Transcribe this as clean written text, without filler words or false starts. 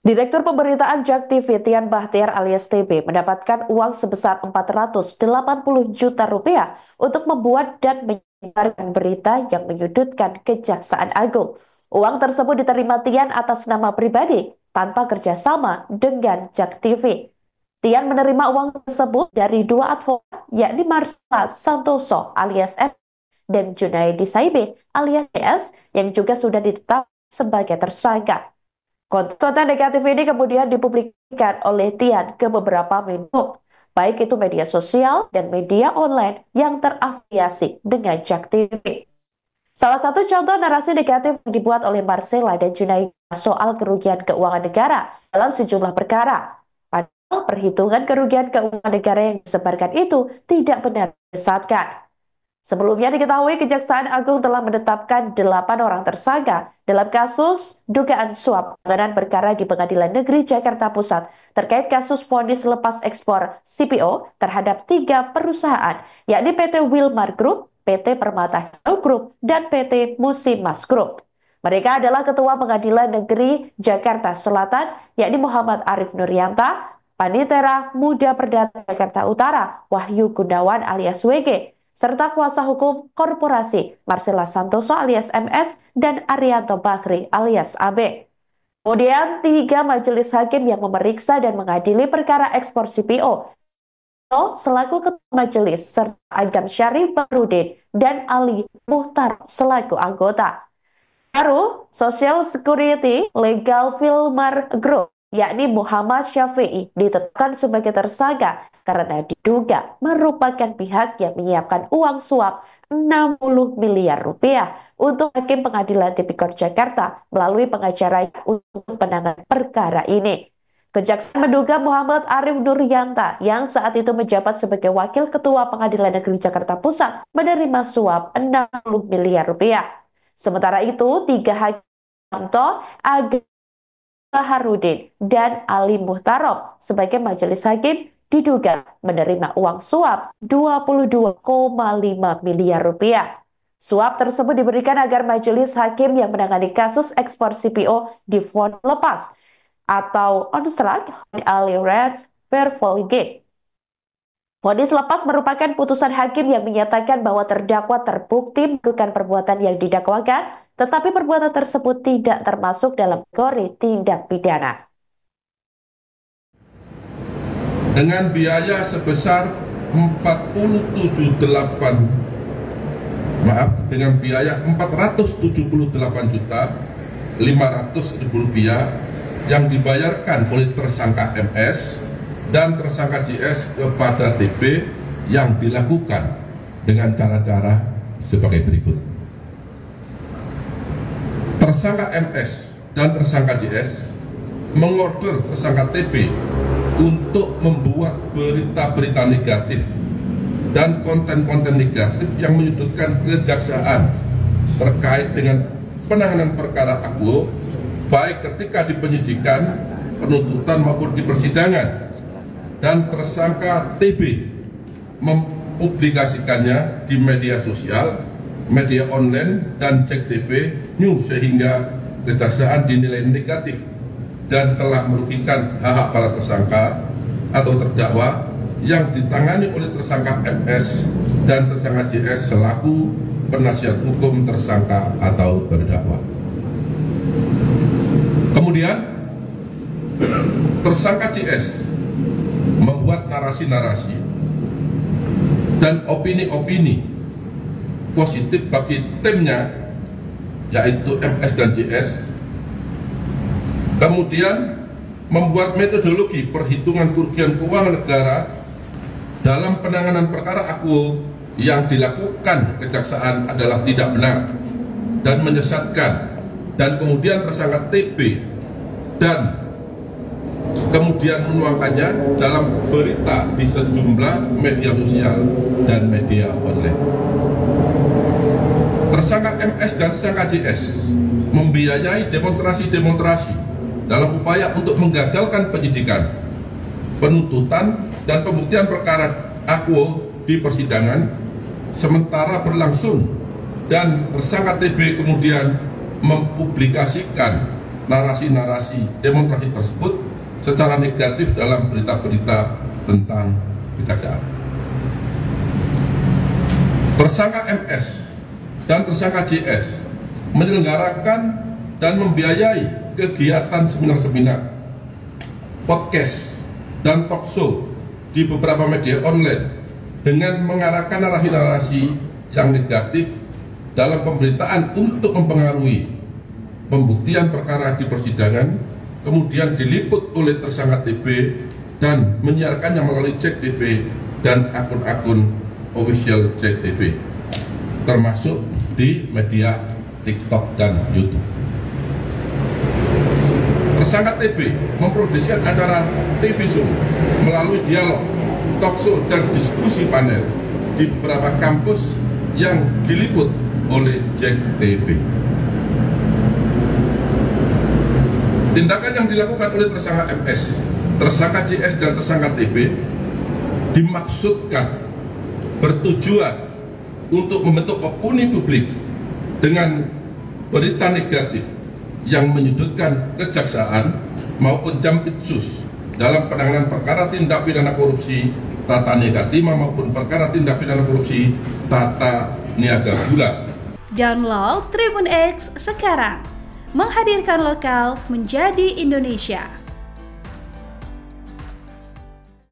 Direktur Pemberitaan JAK TV Tian Bahtiar alias TB mendapatkan uang sebesar 480 juta rupiah untuk membuat dan menyebarkan berita yang menyudutkan Kejaksaan Agung. Uang tersebut diterima Tian atas nama pribadi tanpa kerjasama dengan JAK TV. Tian menerima uang tersebut dari dua advokat, yakni Marsha Santoso alias M dan Junaidi Saibe alias S yang juga sudah ditetapkan sebagai tersangka. Konten negatif ini kemudian dipublikasikan oleh Tian ke beberapa media, baik itu media sosial dan media online yang terafiliasi dengan JAK TV. Salah satu contoh narasi negatif yang dibuat oleh Marcella dan Junaidi soal kerugian keuangan negara dalam sejumlah perkara. Padahal perhitungan kerugian keuangan negara yang disebarkan itu tidak benar berdasarkan. Sebelumnya diketahui Kejaksaan Agung telah menetapkan 8 orang tersangka dalam kasus dugaan suap penanganan perkara di Pengadilan Negeri Jakarta Pusat terkait kasus vonis lepas ekspor CPO terhadap 3 perusahaan, yakni PT Wilmar Group, PT Permata Hero Group, dan PT Musimas Group. Mereka adalah Ketua Pengadilan Negeri Jakarta Selatan, yakni Muhammad Arif Nuryanta, Panitera Muda Perdata Jakarta Utara, Wahyu Gunawan alias WG, serta kuasa hukum korporasi Marcella Santoso alias MS dan Arianto Bakri alias AB. Kemudian 3 majelis hakim yang memeriksa dan mengadili perkara ekspor CPO selaku ketua majelis serta Agam Syarif Barudin dan Ali Muhtar selaku anggota. Baru Social Security Legal Wilmar Group yakni Muhammad Syafi'i ditetapkan sebagai tersangka karena diduga merupakan pihak yang menyiapkan uang suap 60 miliar rupiah untuk Hakim Pengadilan Tipikor Jakarta melalui pengacara untuk penanganan perkara ini. Kejaksaan menduga Muhammad Arif Nuryanta yang saat itu menjabat sebagai Wakil Ketua Pengadilan Negeri Jakarta Pusat menerima suap 60 miliar rupiah. Sementara itu, 3 hakim Agam Baharudin dan Ali Muhtarom sebagai majelis hakim diduga menerima uang suap 22,5 miliar rupiah. Suap tersebut diberikan agar majelis hakim yang menangani kasus ekspor CPO divonis lepas atau on strike alias vervolge. Vonis lepas merupakan putusan hakim yang menyatakan bahwa terdakwa terbukti melakukan perbuatan yang didakwakan, tetapi perbuatan tersebut tidak termasuk dalam kategori tindak pidana. Dengan biaya sebesar dengan biaya 478.500.000 rupiah yang dibayarkan oleh tersangka MS dan tersangka JS kepada TB yang dilakukan dengan cara-cara sebagai berikut. Tersangka MS dan tersangka JS mengorder tersangka TB untuk membuat berita-berita negatif dan konten-konten negatif yang menyudutkan kejaksaan terkait dengan penanganan perkara akuo, baik ketika di penyidikan, penuntutan maupun di persidangan. Dan tersangka TB mempublikasikannya di media sosial, media online, dan JAK TV News sehingga kejaksaan dinilai negatif dan telah merugikan hak-hak para tersangka atau terdakwa yang ditangani oleh tersangka MS dan tersangka JS selaku penasihat hukum tersangka atau terdakwa. Kemudian tersangka JS membuat narasi-narasi dan opini-opini positif bagi timnya, yaitu MS dan JS. Kemudian membuat metodologi perhitungan kerugian keuangan negara dalam penanganan perkara akuo yang dilakukan kejaksaan adalah tidak benar dan menyesatkan, dan kemudian tersangka TB dan kemudian menuangkannya dalam berita di sejumlah media sosial dan media online. Tersangka MS dan tersangka JS membiayai demonstrasi-demonstrasi dalam upaya untuk menggagalkan penyidikan, penuntutan, dan pembuktian perkara akuo di persidangan sementara berlangsung, dan tersangka TB kemudian mempublikasikan narasi-narasi demonstrasi tersebut secara negatif dalam berita-berita tentang kejaksaan. Tersangka MS dan tersangka JS menyelenggarakan dan membiayai kegiatan seminar-seminar, podcast, dan talkshow di beberapa media online dengan mengarahkan narasi-narasi yang negatif dalam pemberitaan untuk mempengaruhi pembuktian perkara di persidangan, kemudian diliput oleh tersangka TB dan menyiarkannya melalui JEK TV dan akun-akun official JEK TV, termasuk di media TikTok dan YouTube. Tersangka TB memproduksi acara TV Show melalui dialog, talkshow, dan diskusi panel di beberapa kampus yang diliput oleh JEK TV. Tindakan yang dilakukan oleh tersangka MS, tersangka JS, dan tersangka TB dimaksudkan bertujuan untuk membentuk opini publik dengan berita negatif yang menyudutkan kejaksaan maupun Jampitsus dalam penanganan perkara tindak pidana korupsi tata niaga timah maupun perkara tindak pidana korupsi tata niaga bulan. Download Tribun X sekarang, menghadirkan lokal menjadi Indonesia.